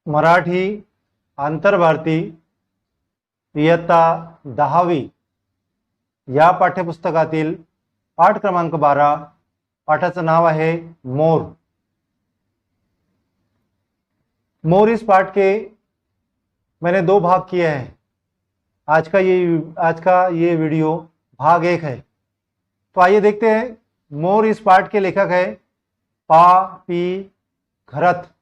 मराठी आंतरभारती इयत्ता 10वी या पाठ्यपुस्तकातील पाठ क्रमांक 12 पाठाचं नाव आहे मोर। मोर इस पाठ के मैंने 2 भाग किए हैं। आज का ये वीडियो भाग 1 है। तो आइए देखते हैं। मोर इस पाठ के लेखक है पा पी घरत।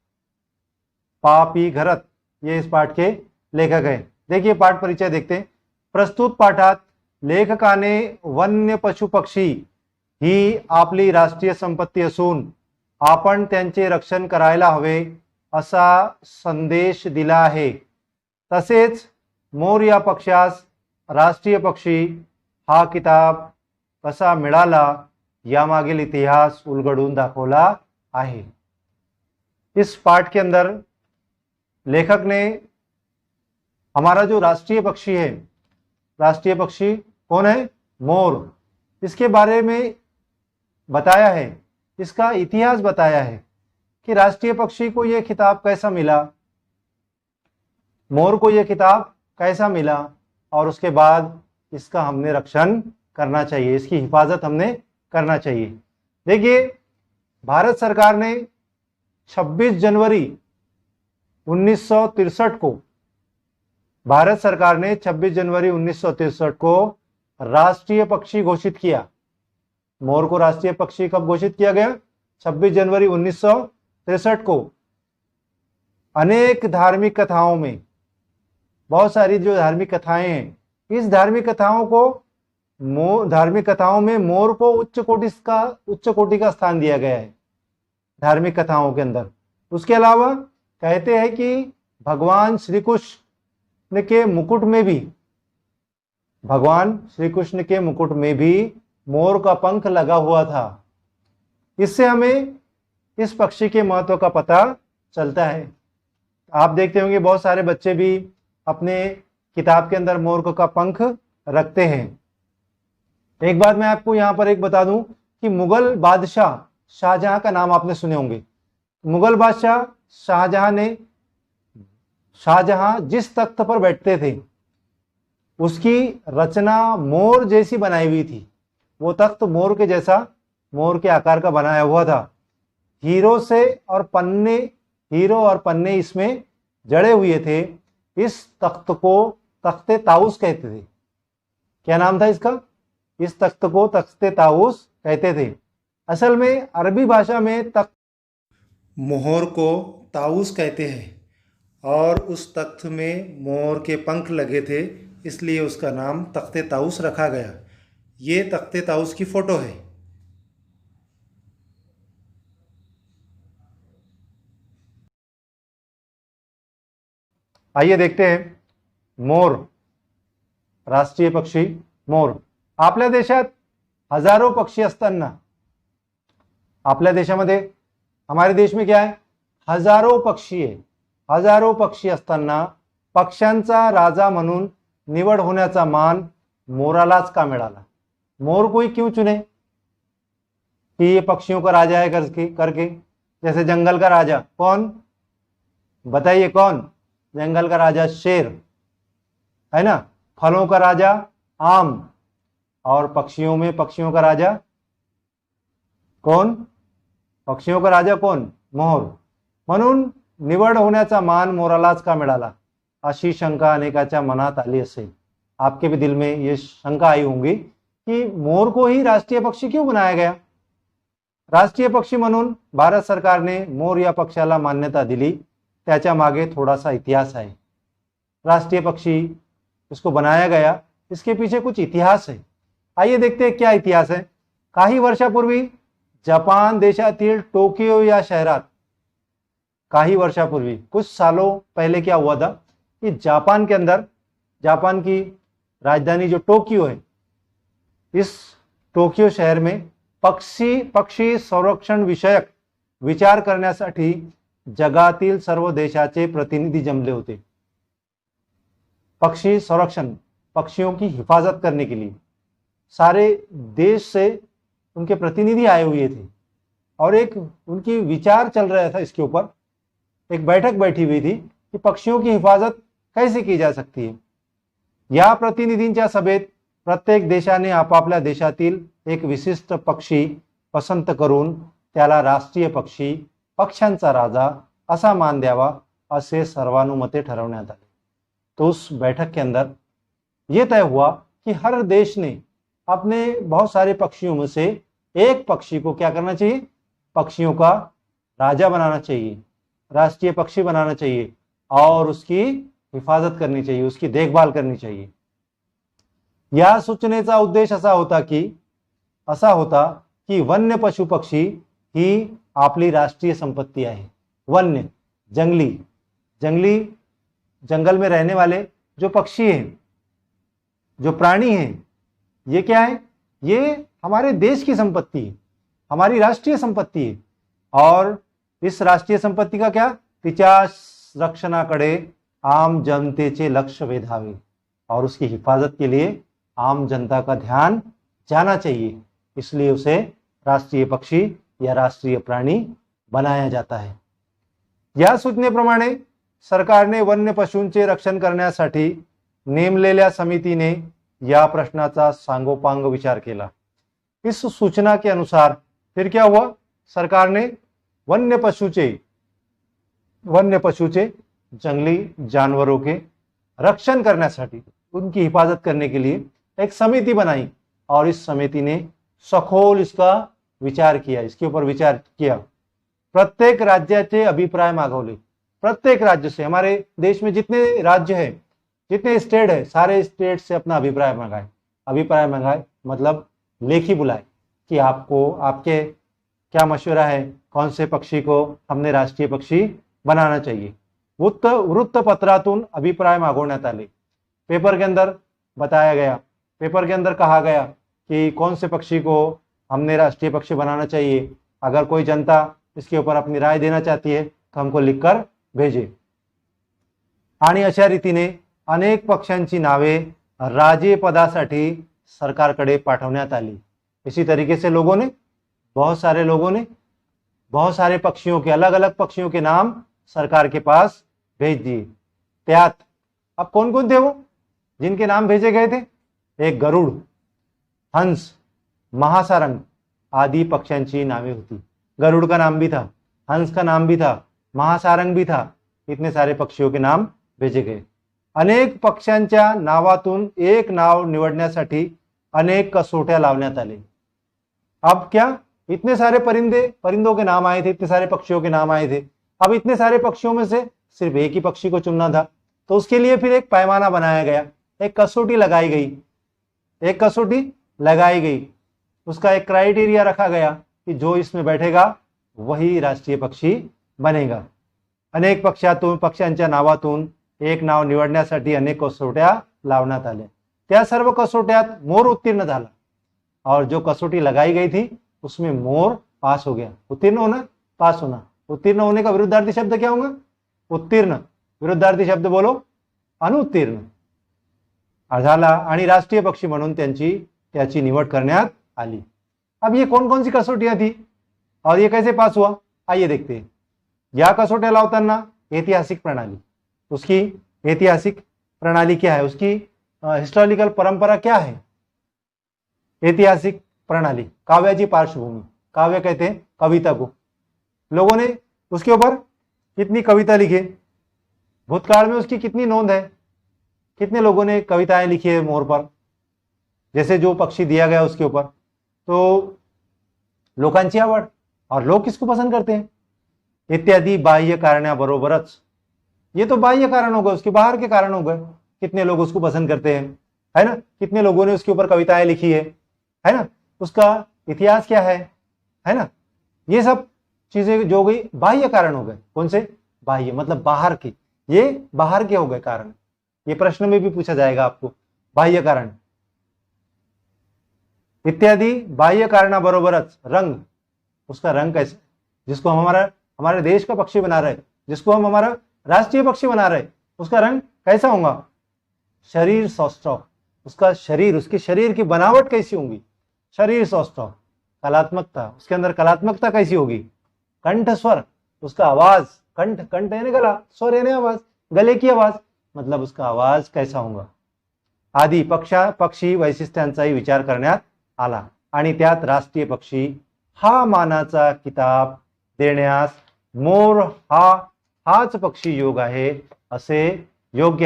पा पी घरत ये इस पाठ के लेखक हैं। देखिए पाठ परिचय देखते हैं। प्रस्तुत पाठात लेखकाने वन्य पशु पक्षी ही आपली राष्ट्रीय संपत्ती असून आपण त्यांचे रक्षण करायला हवे असा संदेश दिला आहे। तसेच मोर या पक्षास राष्ट्रीय पक्षी हा किताब कसा मिळाला यामागील इतिहास उलगडून दाखवला आहे। इस पाठ के अंदर लेखक ने हमारा जो राष्ट्रीय पक्षी है, राष्ट्रीय पक्षी कौन है? मोर, इसके बारे में बताया है, इसका इतिहास बताया है कि राष्ट्रीय पक्षी को यह खिताब कैसा मिला, मोर को यह खिताब कैसा मिला और उसके बाद इसका हमने रक्षण करना चाहिए, इसकी हिफाजत हमने करना चाहिए। देखिए भारत सरकार ने 26 जनवरी 1963 को भारत सरकार ने 26 जनवरी 1963 को राष्ट्रीय पक्षी घोषित किया। मोर को राष्ट्रीय पक्षी कब घोषित किया गया? 26 जनवरी 1963 को। अनेक धार्मिक कथाओं में, बहुत सारी जो धार्मिक कथाएं हैं, इस धार्मिक कथाओं में मोर को उच्च कोटि का स्थान दिया गया है धार्मिक कथाओं के अंदर। उसके अलावा कहते हैं कि भगवान श्री कृष्ण के मुकुट में भी मोर का पंख लगा हुआ था। इससे हमें इस पक्षी के महत्व का पता चलता है। आप देखते होंगे बहुत सारे बच्चे भी अपने किताब के अंदर मोर का पंख रखते हैं। एक बात मैं आपको यहां पर एक बता दूं कि मुगल बादशाह शाहजहां का नाम आपने सुने होंगे। मुगल बादशाह शाहजहां जिस तख्त पर बैठते थे उसकी रचना मोर जैसी बनाई हुई थी। वो तख्त मोर के जैसा, मोर के आकार का बनाया हुआ था। हीरो और पन्ने इसमें जड़े हुए थे। इस तख्त को तख्ते ताऊस कहते थे। क्या नाम था इसका? इस तख्त को तख्ते ताऊस कहते थे। असल में अरबी भाषा में तख्त मोहर को ताऊस कहते हैं और उस तख्त में मोर के पंख लगे थे, इसलिए उसका नाम तख्ते ताऊस रखा गया। ये तख्ते ताऊस की फोटो है। आइए देखते हैं मोर, राष्ट्रीय पक्षी मोर। आपल्या देशात हजारों पक्षी असताना, आपल्या देशामध्ये, हमारे देश में क्या है? हजारों पक्षी है। हजारों पक्षी असताना पक्ष्यांचा राजा म्हणून निवड होण्याचा मान मोरालाच का मिळाला? मोर को ही क्यों चुने कि ये पक्षियों का राजा है करके? जैसे जंगल का राजा कौन? बताइए कौन? जंगल का राजा शेर है ना। फलों का राजा आम, और पक्षियों का राजा कौन? पक्षियों का राजा कौन? मोर। म्हणून निवड होण्याचा मान मोरालाच का मिळाला, अशी शंका अनेकाच्या मनात आली असेल। आपके भी दिल में ये शंका आई होंगी कि मोर को ही राष्ट्रीय पक्षी क्यों बनाया गया? राष्ट्रीय पक्षी म्हणून भारत सरकारने मोर या पक्षाला मान्यता दिली, त्याच्या मागे थोडासा इतिहास आहे। राष्ट्रीय पक्षी इसको बनाया गया, इसके पीछे कुछ इतिहास है। आइए देखते हैं क्या इतिहास है। काही वर्षापूर्वी जपान देशातील टोकियो या शहरात, काही वर्षापूर्वी, कुछ सालों पहले क्या हुआ था कि जापान के अंदर, जापान की राजधानी जो टोक्यो है, इस टोक्यो शहर में पक्षी संरक्षण विषयक विचार करण्यासाठी जगातील सर्व देशाचे प्रतिनिधी जमले होते। पक्षी संरक्षण, पक्षियों की हिफाजत करने के लिए सारे देश से उनके प्रतिनिधि आए हुए थे और एक उनकी विचार चल रहा था। इसके ऊपर एक बैठक बैठी हुई थी की पक्षियों की हिफाजत कैसे की जा सकती आहे. या प्रतिनिधींच्या सभेत प्रत्येक देशाने आपापल्या देशातील एक विशिष्ट पक्षी पसंत करून त्याला राष्ट्रीय पक्षी, पक्ष्यांचा राजा असा मान द्यावा असे सर्वानुमते ठरवण्यात आले. तो उस बैठक के अंदर ये तय हुआ कि हर देश ने अपने बहुत सारे पक्षियों में से एक पक्षी को क्या करना चाहिए, पक्षियों का राजा बनाना चाहिए, राष्ट्रीय पक्षी बनाना चाहिए और उसकी हिफाजत करनी चाहिए, उसकी देखभाल करनी चाहिए. या सूचनेचा उद्देश असा होता की वन्य पशु पक्षी ही आपली राष्ट्रीय संपत्ती आहे. वन्य जंगली जंगल में रहने वाले जो पक्षी हैं, जो प्राणी हैं, ये क्या है, ये हमारे देश की संपत्ति है, हमारी राष्ट्रीय संपत्ती है. और इस राष्ट्रीय संपत्ती का क्या, तिच्या रक्षणाकडे आम जनतेचे लक्ष वेधावे और उसकी हिफाजत के लिए आम जनता का ध्यान जाना चाहिए, इसलिए उसे राष्ट्रीय पक्षी या राष्ट्रीय प्राणी बनाया जाता है. या सूचनेप्रमाणे सरकारने वन्य पशूंचे रक्षण करण्यासाठी नेमलेल्या समितीने या प्रश्नाचा सांगोपांग विचार केला. इस सूचना के अनुसार फिर क्या हुआ, सरकार ने वन्य पशुचे जंगली जानवरों के रक्षण करण्यासाठी, उनकी हिफाजत करने के लिए एक समिति बनाई और इस समिति ने सखोल इसका विचार किया, इसके ऊपर विचार किया. प्रत्येक राज्याचे अभिप्राय मागवले. प्रत्येक राज्य से, हमारे देश में जितने राज्य है, जितने स्टेट है, सारे स्टेट से अपना अभिप्राय मंगाए मतलब लेखी बुलाए कि आपको, आपके क्या मशवरा है, कौन से पक्षी को हमने राष्ट्रीय पक्षी बनाना चाहिए. वृत्तपत्रातून अभिप्राय मागवण्यात आले. पेपर के अंदर बताया गया, पेपर के अंदर कहा गया कि कौन से पक्षी को हमने राष्ट्रीय पक्षी बनाना चाहिए. अगर कोई जनता इसके ऊपर अपनी राय देना चाहती है तो हमको लिखकर भेजे. आणि अशा रीतीने अनेक पक्ष्यांची नावे राजेपदासाठी सरकारकडे पाठवण्यात आली. इसी तरीके से बहुत सारे पक्षियों के, अलग अलग पक्षियों के नाम सरकार के पास भेज दिए. त्यात अब कौन कौन थे वो जिनके नाम भेजे गए थे, एक गरुड़, हंस, महासारंग आदि पक्ष्यांची नावे होती. गरुड़ का नाम भी था, हंस का नाम भी था, महासारंग भी था. इतने सारे पक्षियों के नाम भेजे गए. अनेक पक्ष्यांच्या नावातून एक नाव निवडण्यासाठी अनेक कसोट्या लावण्यात आले. अब क्या, इतने सारे परिंदों के नाम आए थे, इतने सारे पक्षियों के नाम आए थे. अब इतने सारे पक्षियों में से सिर्फ एक ही पक्षी को चुनना था, तो उसके लिए फिर एक पैमाना बनाया गया, एक कसौटी लगाई गई. उसका एक क्राइटेरिया रखा गया कि जो इसमें बैठेगा वही राष्ट्रीय पक्षी बनेगा. अनेक पक्ष्यांच्या नावातून एक नाव निवडण्यासाठी अनेक कसोट्या लावण्यात आल्या. त्या सर्व कसोट्यात मोर उत्तीर्ण झाला और जो कसौटी लगाई गई थी उसमें मोर पास हो गया. उत्तीर्ण होना, पास होना. उत्तीर्ण होने का विरुद्धार्थी शब्द क्या होगा, उत्तीर्ण. विरुद्धार्थी शब्द बोलो, अनुत्तीर्ण. झाला आणि राष्ट्रीय पक्षी म्हणून त्याची निवड करण्यात आली. अब ये कौन कौन सी कसौटियां थी और ये कैसे पास हुआ, आइए देखते हैं. या कसौट्या लावताना ऐतिहासिक प्रणाली, उसकी ऐतिहासिक प्रणाली क्या है, उसकी हिस्टोरिकल परंपरा क्या है. ऐतिहासिक प्रणाली, काव्याची पार्श्वभूमि, काव्य कहते हैं कविता को. लोगों ने उसके ऊपर कितनी कविता लिखी, भूतकाल में उसकी कितनी नोंद है, कितने लोगों ने कविताएं लिखी है मोर पर, जैसे जो पक्षी दिया गया उसके ऊपर. तो लोकांची आवड और लोग किसको पसंद करते हैं इत्यादि बाह्य कारणाबरोबरच. ये तो बाह्य कारण हो गए, उसके बाहर के कारण हो गए. कितने लोग उसको पसंद करते हैं, है ना, कितने लोगों ने उसके ऊपर कविताएं लिखी है ना, उसका इतिहास क्या है ना. ये सब चीजें जो गई बाह्य कारण हो गए. कौन से बाह्य, मतलब बाहर के, ये बाहर के हो गए कारण. ये प्रश्न में भी पूछा जाएगा आपको, बाह्य कारण इत्यादि. बाह्य कारणाबरोबरच रंग, उसका रंग कैसे, जिसको हम हमारे देश का पक्षी बना रहे, जिसको हम हमारा राष्ट्रीय पक्षी बना रहे, उसका रंग कैसा होगा, शरीर सौष्ठव, उसका शरीर, उसके शरीर की बनावट कैसी होगी, शरीर सौष्ठव. कलात्मकता, उसके अंदर कलात्मकता कैसी होगी. कंठ स्वर, उसका आवाज, कंठ यानी गला, स्वर यानी आवाज, गले की आवाज, मतलब उसका आवाज कैसा होगा आदी पक्षी वैशिष्ट्यांचाही विचार करण्यात आला आणि त्यात राष्ट्रीय पक्षी हा मानाचा किताब देण्यास मोर हाच पक्षी योग्य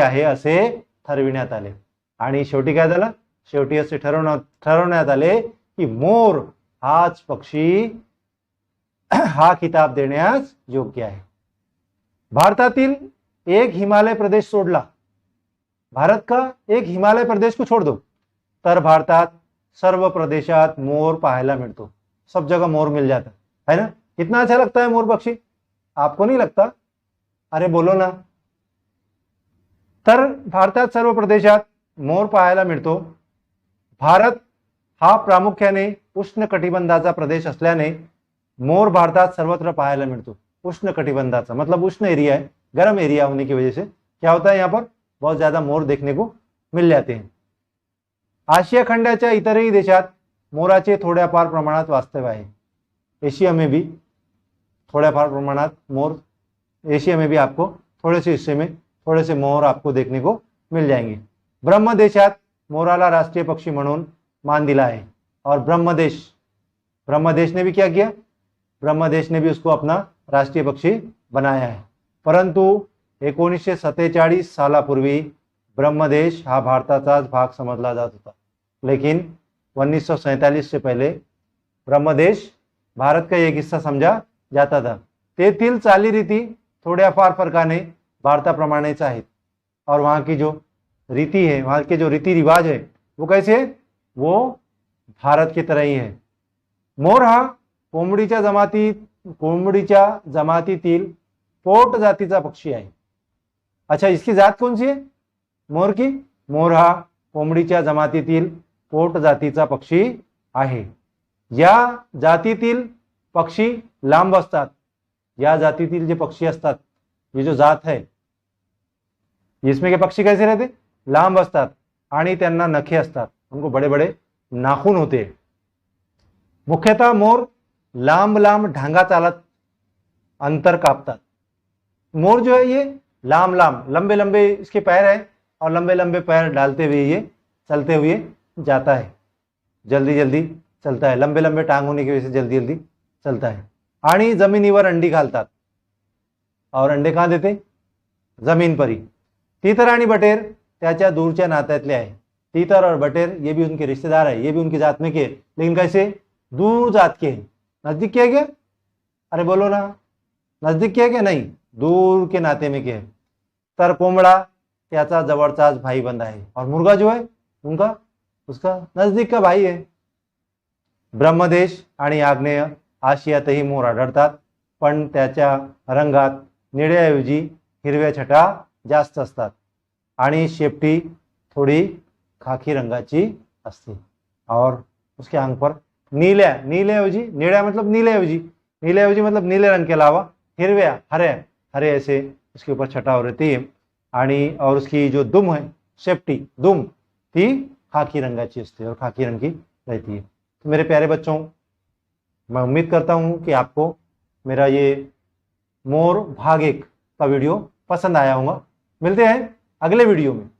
आहे असे ठरविण्यात आले. आणि शेवटी काय झालं, शेवटी असे ठरवण्यात आले की मोर हाच पक्षी हा किताब देण्यास योग्य आहे. भारतातील एक हिमालय प्रदेश सोडला, भारत का एक हिमालय प्रदेश को छोड़ दो, तर भारतात सर्व प्रदेशात मोर पाहायला मिळतो. सब जगह मोर मिल जाता है ना. कितना अच्छा लगता है मोर पक्षी, आपको नहीं लगता? अरे बोलो ना. तर भारतात सर्व प्रदेशात मोर पाहायला मिळतो. भारत हा प्रामुख्याने उष्ण कटिबंधाचा प्रदेश असल्याने मोर भारतात सर्वत्र पाहायला मिळतो. उष्ण कटिबंधाचा मतलब उष्ण एरिया है, गर्म एरिया होने की वजह से क्या होता है, यहाँ पर बहुत ज्यादा मोर देखने को मिल जाते हैं. आशिया खंडाच्या इतरही देशात मोराचे थोड्याफार प्रमाणात वास्तव्य आहे. एशिया में भी थोड्याफार प्रमाणात मोर, एशिया में भी आपको थोड़े से हिस्से में थोड़े से मोर आपको देखने को मिल जाएंगे. ब्रह्मदेशात मोराला राष्ट्रीय पक्षी म्हणून मान दिला है. और ब्रह्मदेश ने भी क्या किया, ब्रह्मदेश ने भी उसको अपना राष्ट्रीय पक्षी बनाया है. परंतु 1947 सालापूर्वी ब्रह्मदेश हा भारताचाच भाग समजला जात होता. लेकिन 1947 से पहले ब्रह्मदेश भारत का एक हिस्सा समझा जाता था. तेथील चालीरीती थोड्याफार फरकाने भारताप्रमाणेच आहेत. और वहाँ की जो रीति है, वहाँ के जो रीति रिवाज है वो कैसे है, वो भारत की तरह ही है. मोर हा कोंबडीच्या जमातीतील पोट जातीचा पक्षी आहे. अच्छा, इसकी जात कौन सी है मोर की? मोर हा कोंबडीच्या जमातीतील पोट जातीचा पक्षी आहे. या जातीतील पक्षी लांब असतात. या जातीतील जे पक्षी असतात, ये जो जात है इसमें के पक्षी कैसे रहते, लांब असतात आणि त्यांना नखे असतात, उनको बड़े बड़े नाखून होते. मुख्यतः मोर लांब लांब ढांगा चालत अंतर कापतात. मोर जो है ये लांब लांब लंबे लंबे इसके पैर है और लंबे लंबे पैर डालते हुए ये चलते हुए जाता है. जल्दी जल्दी चलता है, लंबे लंबे टांग होने की वजह से जल्दी जल्दी चलता है. आणि जमिनीवर अंडी घालतात. और अंडे कहाँ देते, जमीन पर ही. तीतर आणि बटेर त्याच्या दूरच्या नात्यातले आहे. तीतर और बटेर ये भी उनके रिश्तेदार है, ये भी उनकी जात में के, लेकिन कैसे, दूर जात के हैं. नजदीक के है क्या, अरे बोलो ना, नजदीक के है क्या, नहीं, दूर के नाते में के है. तर कोंबडा त्याचा जवळचाच भाईबंद आहे. और मुर्गा जो है उनका उसका नजदीक का भाई है. ब्रह्मदेश आणि आग्नेय आशियातही मोर आढळतात, पण त्याच्या रंगात निळ्याऐवजी हिरव्या छटा जास्त असतात आणि शेपटी थोड़ी खाकी रंगाची असते. और उसके आंग पर नीले मतलब नीले रंग के अलावा हिरव्या हरे ऐसे उसके ऊपर छटाव रहती है. और उसकी जो दुम है, शेपटी दुम, ती खाकी रंगाची असते और खाकी रंग की रहती है. तो मेरे प्यारे बच्चों, मैं उम्मीद करता हूँ कि आपको मेरा ये मोर भाग 1 का वीडियो पसंद आया होगा. मिलते हैं अगले वीडियो में.